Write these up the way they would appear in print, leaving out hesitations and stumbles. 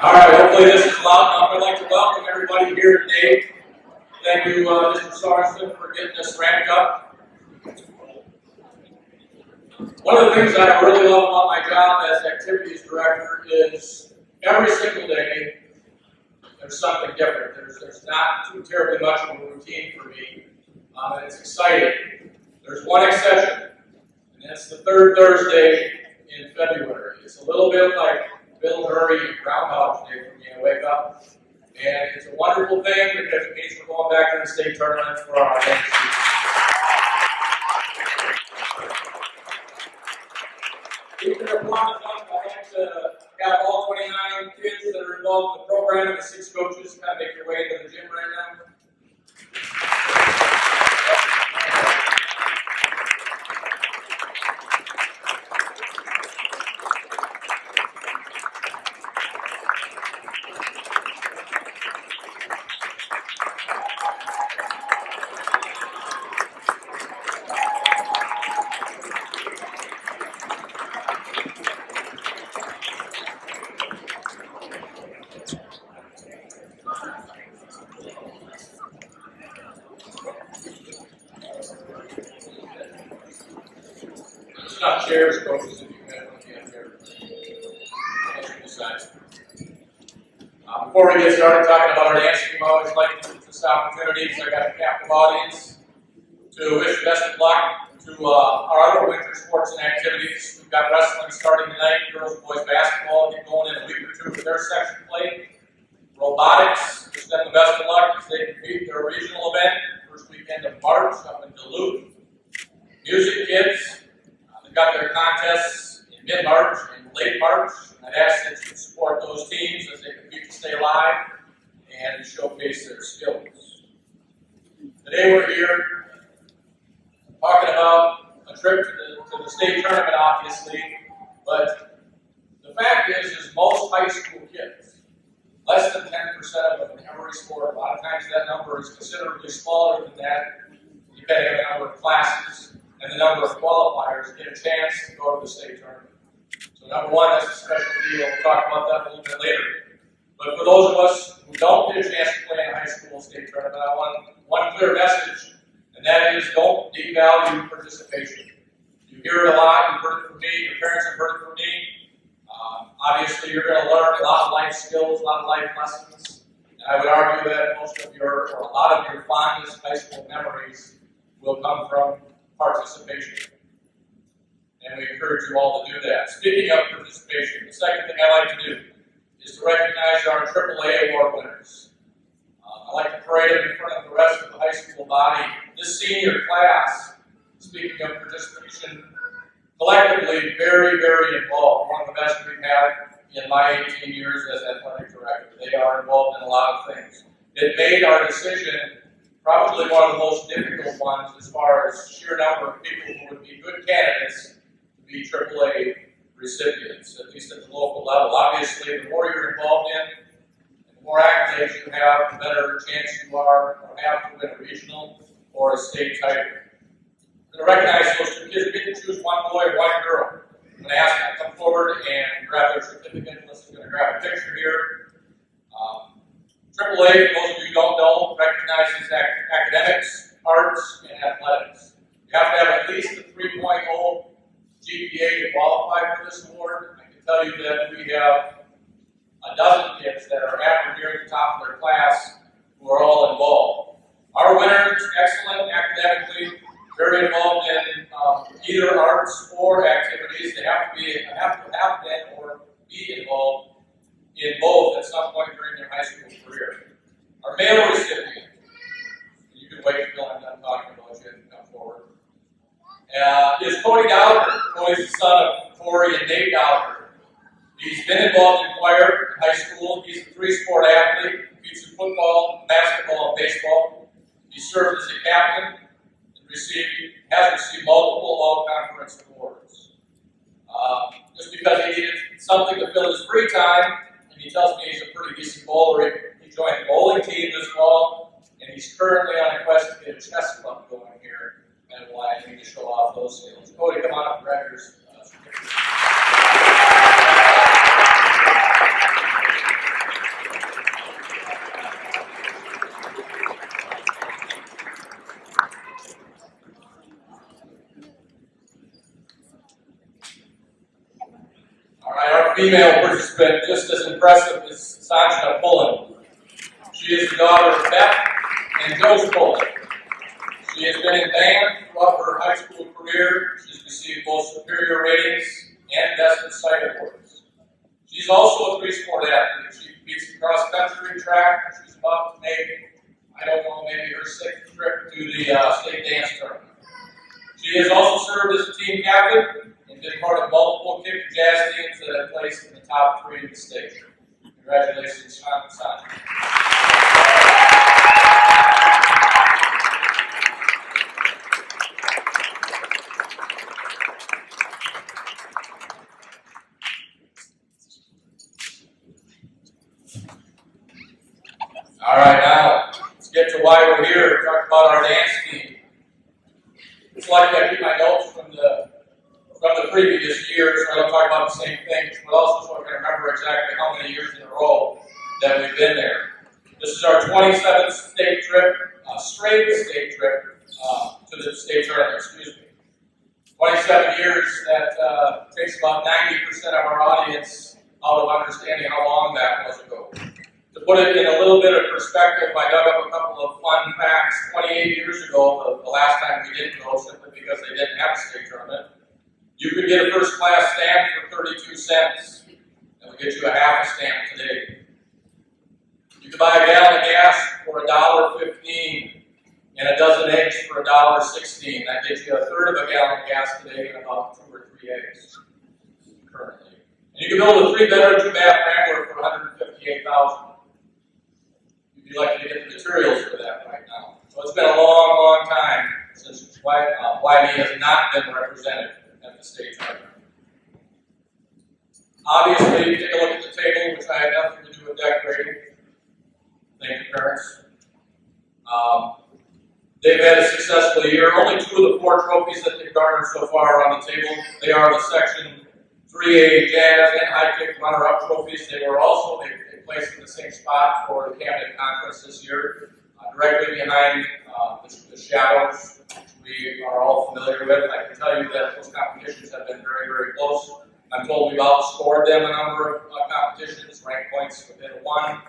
All right, hopefully this is loud enough. I'd like to welcome everybody here today. Thank you, Mr. Sorensen, for getting this ramped up. One of the things that I really love about my job as activities director is every single day there's something different. There's not too terribly much of a routine for me, and it's exciting. There's one exception, and that's the third Thursday in February. It's a little bit like Bill Murray and Groundhog Day for me. I wake up, and it's a wonderful thing because it means we're going back to the state tournament for our next season. Keeping your promise up, I'd like to have all 29 kids that are involved in the program and the 6 coaches kind of make your way into the gym right now. It's not chairs, coaches, if you have one here. Before we get started talking about our dance team, I always like to use this opportunity, because I got a captive audience, to wish best of luck to our other winter sports and activities. We've got wrestling starting tonight, girls and boys basketball, get going in a week or two with their section play. Robotics, wish them the best of luck as they compete their regional event, first weekend of March up in Duluth. Music kids, they've got their contests in mid-March and late March. I'd ask that you support those teams as they compete to stay alive and showcase their skills. Today we're here talking about a trip to the state tournament, obviously, but the fact is most high school kids, less than 10% of them in every sport. A lot of times that number is considerably smaller than that, depending on the number of classes and the number of qualifiers, get a chance to go to the state tournament. So number one, that's a special deal. We'll talk about that a little bit later. But for those of us who don't get a chance to play in a high school state tournament, I want one clear message, and that is don't devalue participation. You hear it a lot. You've heard it from me. Your parents have heard it from me. Obviously, you're going to learn a lot of life skills, a lot of life lessons. And I would argue that most of your, or a lot of your fondest high school memories will come from participation. And we encourage you all to do that. Speaking of participation, the second thing I like to do is to recognize our AAA award winners. I like to parade them in front of the rest of the high school body. This senior class, speaking of participation, collectively very, very involved. One of the best we've had in my 18 years as athletic director. They are involved in a lot of things. It made our decision probably one of the most difficult ones as far as sheer number of people who would be good candidates to be AAA recipients, at least at the local level. Obviously, the more you're involved in, and the more accolades you have, the better chance you are or have to win a regional or a state title. I'm going to recognize those 2 kids. We get to choose one boy and one girl. I'm going to ask them to come forward and grab their certificate. Melissa's going to grab a picture here. AAA, for those of you who don't know, recognizes academics, arts, and athletics. You have to have at least a 3.0 GPA to qualify for this award. I can tell you that we have a dozen kids that are at or near the top of their class who are all involved. Our winners, excellent academically, very involved in either arts or activities. They have to have been or be involved in both at some point during their high school career. Our male recipient, you can wait until I'm done talking about you and come forward, is Cody Gallagher. Cody's the son of Corey and Nate Gallagher. He's been involved in choir in high school. He's a 3-sport athlete. He competes in football, basketball, and baseball. He served as a captain and has received multiple all-conference awards. Just because he needed something to fill his free time, and he tells me he's a pretty decent bowler. He joined the bowling team this fall, and he's currently on a quest to get a chess club going here at YME to show off those skills. Cody, come on up and grab your certificate. female participant, just as impressive as Sanjna Pullen. She is the daughter of Beth and Joe Pullen. She has been in band throughout her high school career. She's received both superior ratings and Best in Sight awards. She's also a three-sport athlete. She competes in cross-country track. She's about to make, I don't know, maybe her sixth trip to the state dance tournament. She has also served as a team captain and been part of multiple kick and jazz teams that have placed in the top 3 of the state. Congratulations, Sanjna. All right, now let's get to why we're here. Talk about our dance team. It's like I keep my notes from the previous years, so I don't talk about the same things, but also so I can remember exactly how many years in a row that we've been there. This is our 27th state trip, straight state trip to the state tournament. 27 years. That takes about 90% of our audience out of understanding how long that was ago. To put it in a little bit of perspective, I dug up a couple of fun facts. 28 years ago, the last time we didn't go, simply because they didn't have a state tournament, you could get a first-class stamp for 32 cents. That would get you a half a stamp today. You could buy a gallon of gas for $1.15 and a dozen eggs for $1.16. That gets you a third of a gallon of gas today and about 2 or 3 eggs currently. And you can build a 3-bedroom, 2-bath Wrangler for $158,000. You'd be lucky to get the materials for that right now. So it's been a long, long time since YME has not been represented at the state tournament. Obviously, take a look at the table, which I had nothing to do with decorating. Thank you, parents. They've had a successful year. Only 2 of the 4 trophies that they've garnered so far are on the table. They are the Section 3A Jazz and High Kick runner-up trophies. They were also they placed in the same spot for the Camden Conference this year, directly behind the Shadows, which we are all familiar with. I can tell you that those competitions have been very, very close. I'm told we've outscored them a number of competitions, ranked points within 1.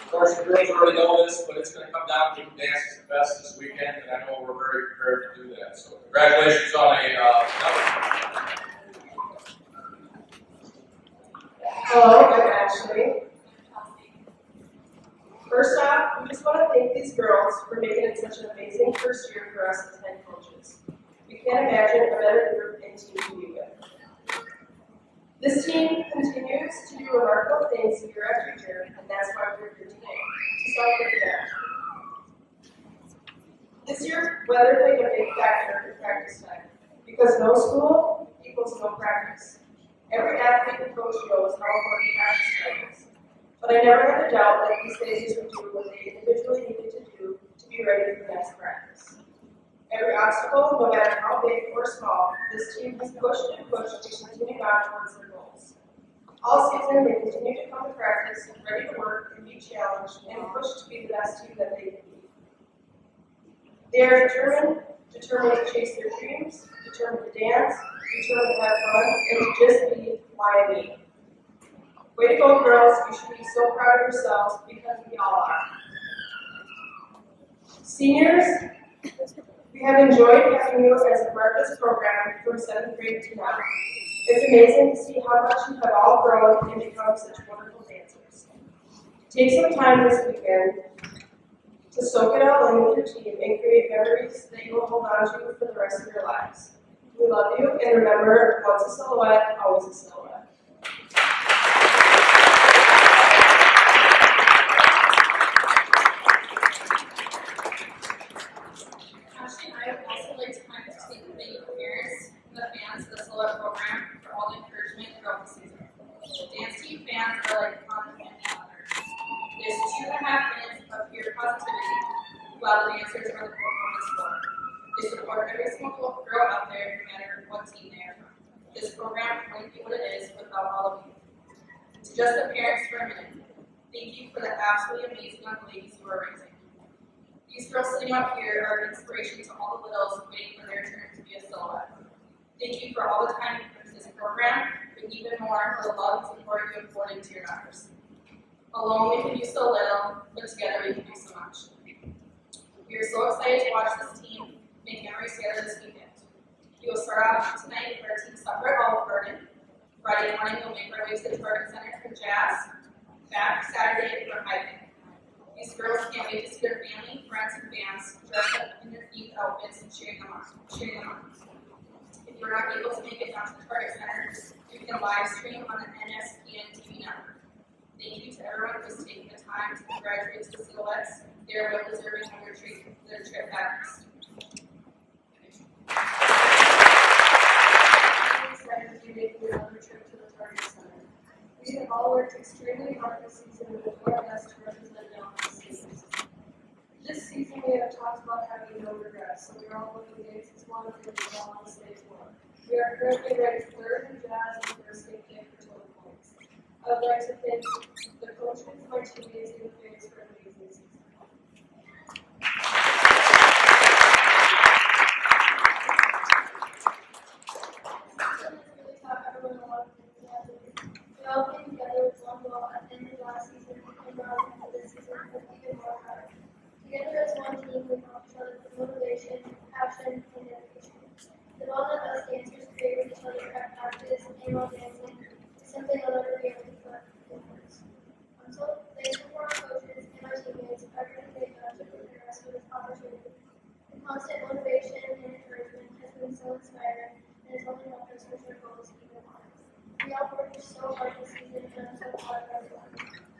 Of course, the girls already know this, but it's going to come down to who dances the best this weekend, and I know we're very prepared to do that. So, congratulations on Hello, I'm Ashley. First off, we just want to thank these girls for making it such an amazing first year for us as head coaches. We can't imagine a better group and team to be with. This team continues to do remarkable things year after year, and that's why we're here today, to celebrate that. This year, weather played a big factor in practice time, because no school equals no practice. Every athlete and coach knows how important practice time is. But I never had a doubt that these ladies would do what they individually needed to do to be ready for the next practice. Every obstacle, no matter how big or small, this team has pushed and pushed to continue on towards their goals. All season, they continue to come to practice, ready to work and be challenged and pushed to be the best team that they can be. They are determined to chase their dreams, determined to dance, determined to have fun, and to just be YME. Way to go, girls. You should be so proud of yourselves because we all are. Seniors, we have enjoyed having you as a part of this program from 7th grade to now. It's amazing to see how much you have all grown and become such wonderful dancers. Take some time this weekend to soak it all in with your team and create memories that you will hold on to for the rest of your lives. We love you, and remember, once a silhouette, always a silhouette. Ashley and I would also like to thank the parents and the fans of the Silhouette program for all the encouragement throughout the season. Dance team fans are like common family members. There's 2.5 minutes of pure positivity while the dancers are the performance floor. They support every single girl out there, no matter what team they are from. This program wouldn't be what it is without all of you. To just the parents for a minute, thank you for the absolutely amazing young ladies you are raising. These girls sitting up here are an inspiration to all the littles waiting for their turn to be a silhouette. Thank you for all the time you put into this program, but even more for the love and support you have poured into your members. Alone we can do so little, but together we can do so much. We are so excited to watch this team make memories together this weekend. We will start off tonight with our team supper at Olive Garden. Friday morning we'll make our way to the Target Center for jazz. Back Saturday for hiking. These girls can't wait to see their family, friends, and fans dressed up in their themed outfits and cheering them on. If you are not able to make it down to the Target Center, you can live stream on the NSPN TV network. Thank you to everyone who has taken the time to congratulate the silhouettes. They are well deserving of their trip happiness. I'm excited to be making another trip to the Target Center. We have all worked extremely hard this season and will do our best to represent them on the stage. This season we have talked about having no regrets, so we are all looking to get one thing to go on the stage for. We are currently ranked third in jazz and first in kick for total points. I would like to thank the coaches, my teammates, and the fans for an amazing season. We all came together with one goal at the end of last season and we're on for this season with even more heart. Together as one team, we help each other with motivation, passion, and dedication. The bond that us dancers create with each other at practice and while dancing is something I'll never be able to put in words. I'm so thankful for our coaches and our teammates for everything they've done to prepare us for this opportunity. The constant motivation and encouragement has been so inspiring and has only helped us reach our goals even more. We all worked so hard this season and I'm so proud of everyone.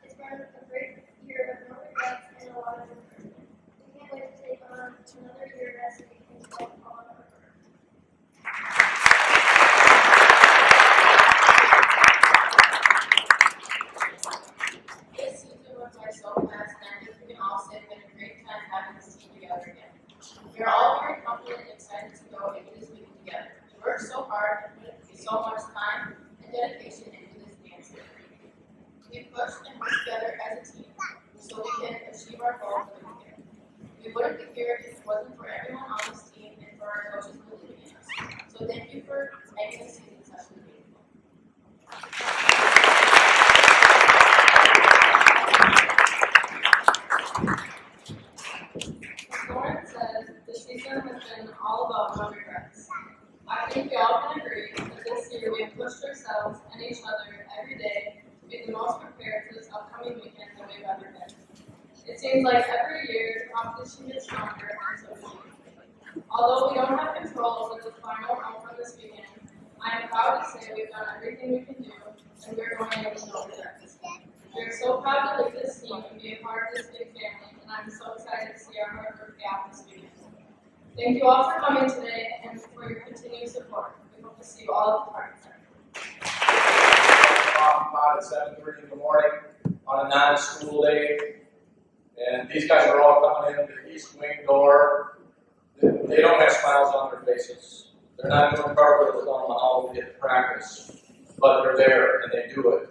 It's been a great year of no regrets and a lot of encouragement. We can't wait to take on another year as we can spend all of our work. This season went by so fast, and I think we can all say it's been a great time having this team together again. We are all very confident and excited to go into this weekend together. We worked so hard and put so much time and dedication into this dance year. We pushed and worked together as a team so we can achieve our goal for the weekend. We wouldn't be here if it wasn't for everyone on this team and for our coaches believing in us. So thank you for making this season such a beautiful. Lauren says the season has been all about no regrets. I think we all can agree that this year we have pushed ourselves and each other every day to be the most prepared for this upcoming weekend than we've ever been. It seems like every year the competition gets stronger and so do we. Although we don't have control over the final outcome this weekend, I am proud to say we've done everything we can do and we're going in with no regrets. We are so proud to lead this team and be a part of this big family, and I'm so excited to see our hard work pay off this weekend. Thank you all for coming today and for your continued support. We hope to see you all at the Target Center. About at 7:30 in the morning on a non-school day, and these guys are all coming in the east wing door. They don't have smiles on their faces. They're not doing cartwheels down the hall to get to practice, but they're there and they do it.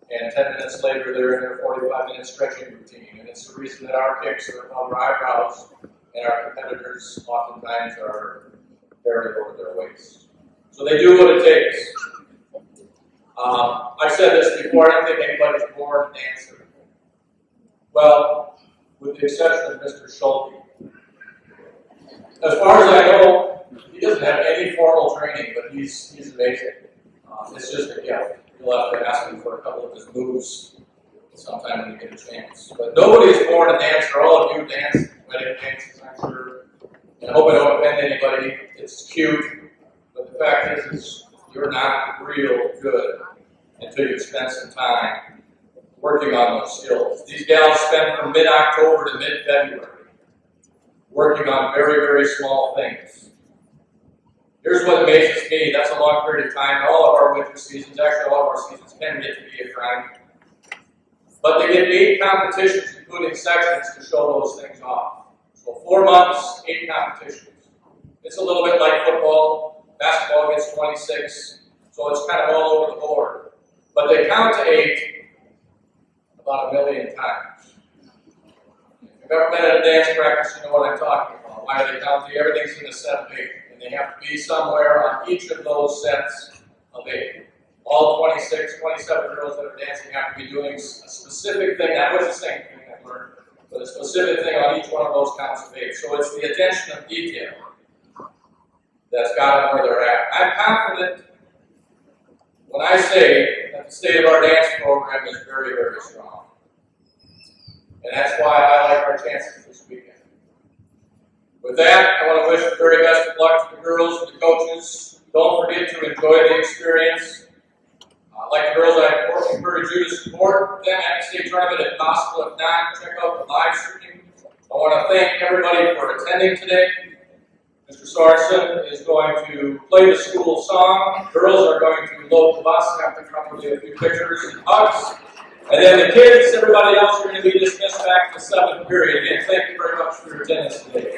And 10 minutes later, they're in their 45-minute stretching routine, and it's the reason that our kicks are above our eyebrows, and our competitors oftentimes are barely over their waists. So they do what it takes. I've said this before, I don't think anybody's born dancer. Well, with the exception of Mr. Schulte. As far as I know, he doesn't have any formal training, but he's amazing. It's just a gift. You'll have to ask him for a couple of his moves sometime when you get a chance. But nobody is born a dancer. All of you dance wedding dances, I'm sure. And I hope I don't offend anybody. It's cute. But the fact is you're not real good until you spend some time working on those skills. These gals spend from mid-October to mid-February working on very, very small things. Here's what amazes me. That's a long period of time. All of our winter seasons, actually all of our seasons, can get to be a grind. But they get 8 competitions, including sections, to show those things off. So 4 months, 8 competitions. It's a little bit like football. Basketball gets 26, so it's kind of all over the board. But they count to 8 about 1 million times. If you've ever been at a dance practice, you know what I'm talking about. Why do they count to? Everything's in a set of 8, and they have to be somewhere on each of those sets of 8. All 26, 27 girls that are dancing have to be doing a specific thing. That was the same thing I learned, but a specific thing on each one of those counts of 8. So it's the attention of detail that's got them where they're at. I'm confident when I say that the state of our dance program is very, very strong. And that's why I like our chances this weekend. With that, I want to wish the very best of luck to the girls and the coaches. Don't forget to enjoy the experience. Like the girls, I encourage you to support them at the state tournament if possible. If not, check out the live stream. I want to thank everybody for attending today. Mr. Sorensen is going to play the school song. Girls are going to load the bus after probably a few pictures and hugs. And then the kids, everybody else, are going to be dismissed back to the 7th period. Again, thank you very much for your attendance today.